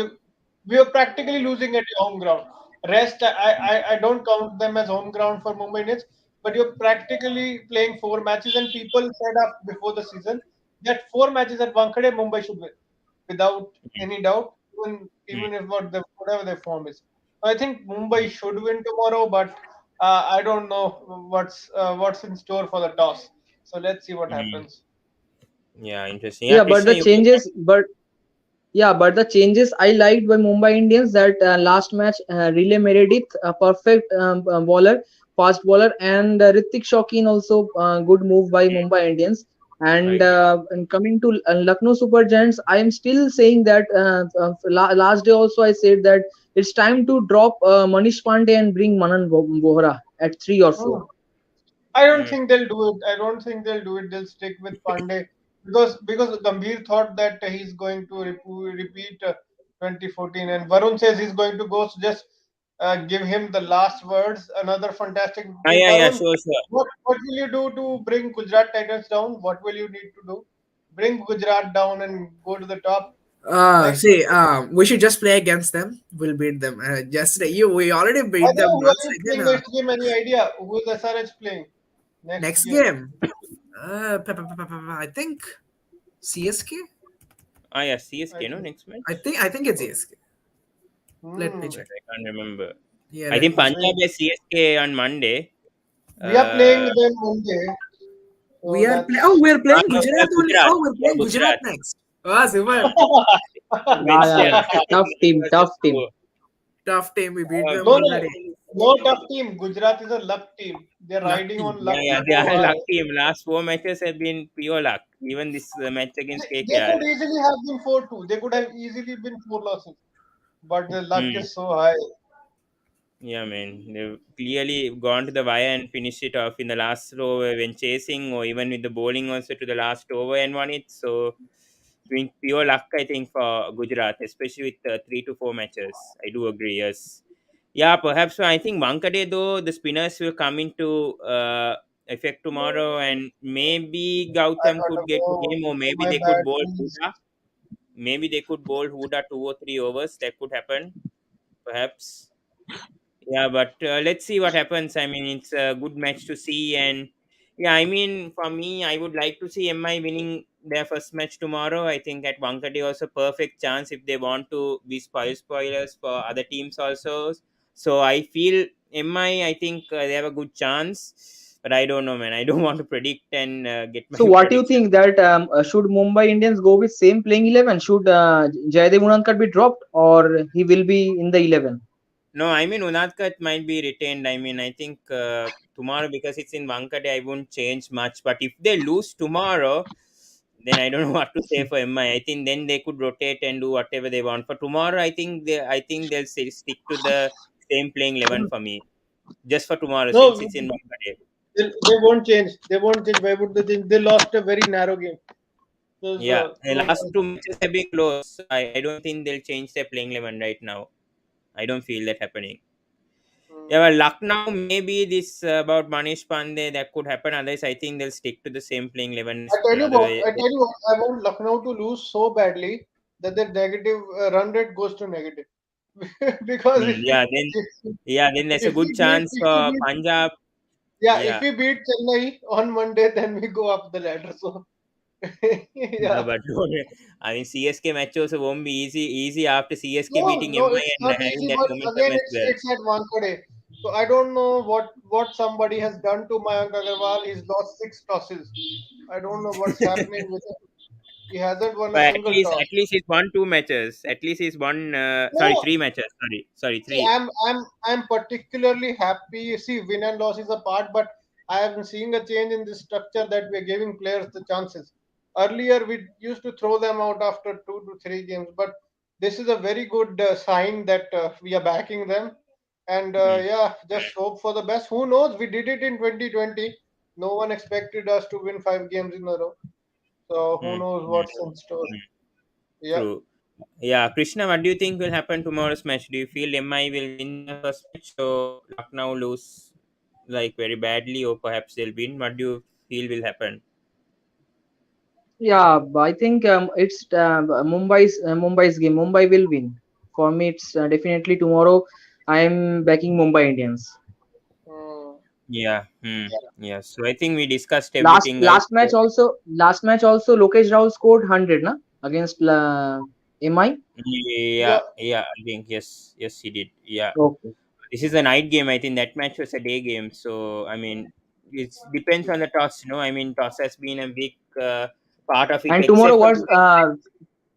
we are practically losing at your home ground. Rest, I don't count them as home ground for Mumbai Indians, but you're practically playing 4 matches, and people said up before the season that 4 matches at Wankhede Mumbai should win without any doubt, Mm. even if whatever their form is. I think Mumbai should win tomorrow, but I don't know what's in store for the toss. So let's see what Mm. happens. Yeah, interesting. Yeah, yeah, but Krishna, the you changes, but yeah, but the changes I liked by Mumbai Indians that last match, Relay Meredith, a perfect bowler, fast bowler, and Ritik Shaukin also good move by Mumbai Indians. right. And coming to Lucknow Super Giants, I am still saying that last day also I said that it's time to drop Manish Pandey and bring Manan Bohra at 3 or 4. Hmm. I don't Mm. think they'll do it. I don't think they'll do it. They'll stick with Pandey because Gambhir thought that he's going to repeat 2014, and Varun says he's going to go. So just give him the last words. Another fantastic Ah, yeah, yeah, Varun. sure, sure. What will you do to bring Gujarat Titans down? What will you need to do? Bring Gujarat down and go to the top. Like See, we should just play against them. We'll beat them. We already by beat the way, them who are once. you Again, playing next game? Any idea who is SRH playing next next game? game, I think CSK. Ah, yeah, I CSK, no, think. next I match? think I think it's CSK. Let me Hmm. check. But I can't remember. Yeah, I let think me check. Punjab is CSK on Monday. We are playing Uh, them Monday, so We're ah, playing no, Gujarat only. Gujarat. Oh, we're Yeah, playing Gujarat Gujarat. next. Ah, super. Yeah, Wednesday. yeah, I think tough that team, was the tough team. score. Tough team. We beat them no, already. no tough team. Gujarat is a luck team. They're Luck riding team. on Yeah, luck yeah, Luck they so are team. high. lucky. Last 4 matches have been pure luck. Even this match against They KKR. could easily have been 4-2. They could have easily been 4 losses, but the luck Hmm. is so high. Yeah, man. They've clearly gone to the wire and finished it off in the last over when chasing, or even with the bowling also to the last over and won it. So, doing pure luck, I think, for Gujarat, especially with 3 to 4 matches. I do agree, yes. Yeah, perhaps I think Wankade, though, the spinners will come into effect tomorrow, and maybe I Gautam don't could get a know. game, or maybe My they could bad, bowl please. Huda. Maybe they could bowl Huda 2 or 3 overs. That could happen, perhaps. Yeah, but let's see what happens. I mean, it's a good match to see, and yeah, I mean, for me, I would like to see MI winning their first match tomorrow. I think at Wankade also perfect chance if they want to be spoilers for other teams also. So I feel MI. I think they have a good chance, but I don't know, man. I don't want to predict and get my So what do you prediction. think that should Mumbai Indians go with same playing 11? Should Jaydev Unadkat be dropped or he will be in the 11? No, I mean Unadkat might be retained. I mean, I think tomorrow because it's in Wankade, I won't change much. But if they lose tomorrow, then I don't know what to say for MI. I think then they could rotate and do whatever they want. For tomorrow, I think they'll stick to the same playing 11 for me. Just for tomorrow, since No, it's in Wankade. they won't change. They won't change. Why would they change? They lost a very narrow game. There's Yeah, the no last point. 2 matches have been close. I don't think they'll change their playing 11 right now. I don't feel that happening. Yeah, Hmm. well, Lucknow, maybe this about Manish Pandey, that could happen. Otherwise, I think they'll stick to the same playing 11 as well. Otherwise, I tell you what, I want Lucknow to lose so badly that their negative run rate goes to negative. Because yeah, then there's a if good we beat chance if we for beat Punjab. yeah, if Yeah, we beat Chennai on Monday, then we go up the ladder. So no, yeah. but I mean, CSK match also won't be easy after CSK No, beating no, MI it's and not having easy, that but momentum again, as well. it's at Wankhede. So I don't know what somebody has done to Mayank Agarwal. He's lost 6 tosses. I don't know what's happening with him. He hasn't won a But single toss. at least he's won 2 matches. At least he's won. Sorry, No, 3 matches. Sorry, see, three. I'm particularly happy. See, win and loss is a part, but I am seeing a change in the structure that we're giving players the chances. Earlier, we used to throw them out after 2 to 3 games, but this is a very good sign that we are backing them. And Hmm. yeah, just hope for the best. Who knows? We did it in 2020. No one expected us to win 5 games in a row. So who Hmm. knows Hmm. what's in store? Hmm. Yeah. True. Yeah, Krishna, what do you think will happen tomorrow's match? Do you feel MI will win the first match or Lucknow lose like very badly, or perhaps they'll win? What do you feel will happen? Yeah, I think it's Mumbai's game. Mumbai will win. For me, it's definitely tomorrow. I am backing Mumbai Indians. Hmm. Yeah. Hmm. Yeah. So I think we discussed Last everything, guys. last match also last match also Lokesh Rahul scored 100 na against MI. Yeah. Yeah. I think yes, he did. Yeah. Okay. This is a night game. I think that match was a day game. So I mean, it depends on the toss. I mean, toss has been a big part of it, And tomorrow except for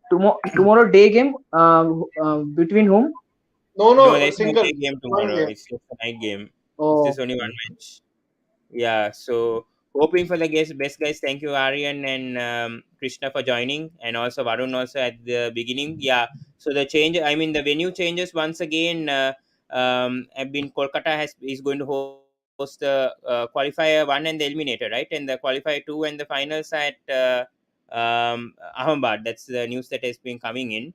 was tomorrow day game between whom? No, no, no, there's no single day game one tomorrow. game. It's just a night game. It's just only one Okay. match. Yeah, so hoping for the best guys. Thank you, Aryan and Krishna for joining, and also Varun also at the beginning. Yeah, so the change. I mean, the venue changes once again. Have been Kolkata is going to host the qualifier 1 and the eliminator, right? And the qualifier 2 and the finals at Ahmedabad. That's the news that has been coming in.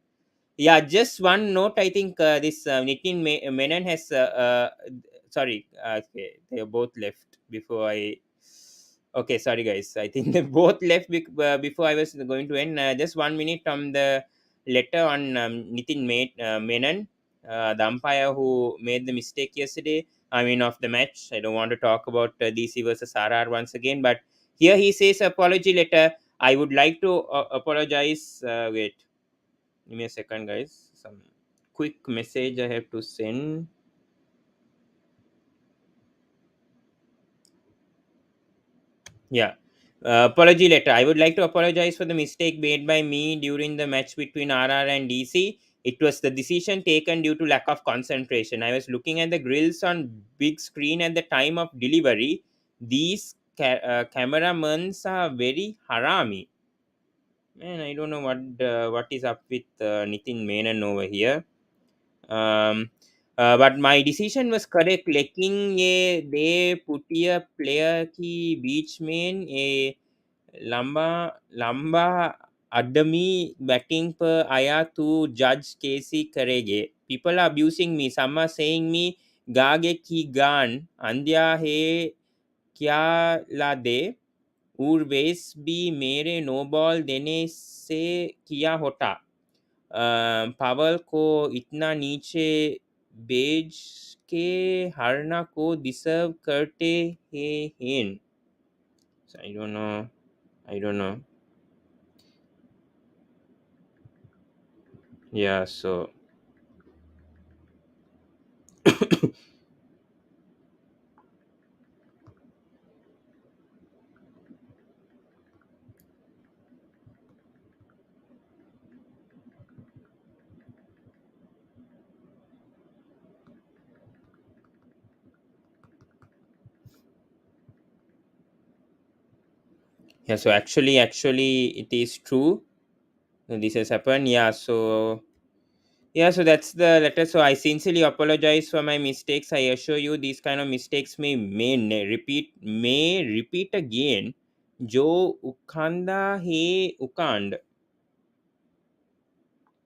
Yeah, just one note. I think this Nitin Menon has. Sorry, okay, they both left before I. Okay, sorry guys. I think they both left before I was going to end. Just 1 minute on the letter on Nitin Menon, the umpire who made the mistake yesterday. I mean, of the match. I don't want to talk about DC versus RR once again, but here he says apology letter. I would like to apologize. Wait. Give me a second, guys. Some quick message I have to send. Yeah. Apology letter. I would like to apologize for the mistake made by me during the match between RR and DC. It was the decision taken due to lack of concentration. I was looking at the grills on big screen at the time of delivery. These cameramans are very harami. Man, I don't know what is up with Nitin Menon over here. Um, but my decision was correct. Leking a they put a player ki beach main a lamba adami batting per aya to judge KC karege. People are abusing me. Some are saying me gage ki gan andya he kya la de urves भी मेरे no ball देने से किया होता पावल को इतना नीचे भेज के हारना को डिसर्व करते हैं so I don't know yeah so yeah so actually it is true. This has happened. Yeah, so that's the letter. So I sincerely apologize for my mistakes. I assure you, these kind of mistakes may repeat again. Jo ukanda he ukand.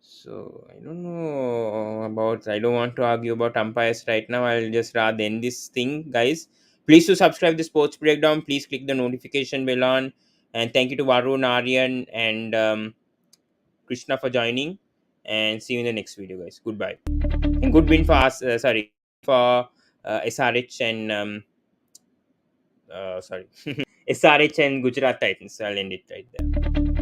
So I don't know about. I don't want to argue about umpires right now. I'll just rather end this thing, guys. Please to subscribe the Sports Breakdown. Please click the notification bell on. And thank you to Varun, Aryan, and Krishna for joining. And see you in the next video, guys. Goodbye. And good win for us. Sorry, for SRH and sorry, SRH and Gujarat Titans. I'll end it right there.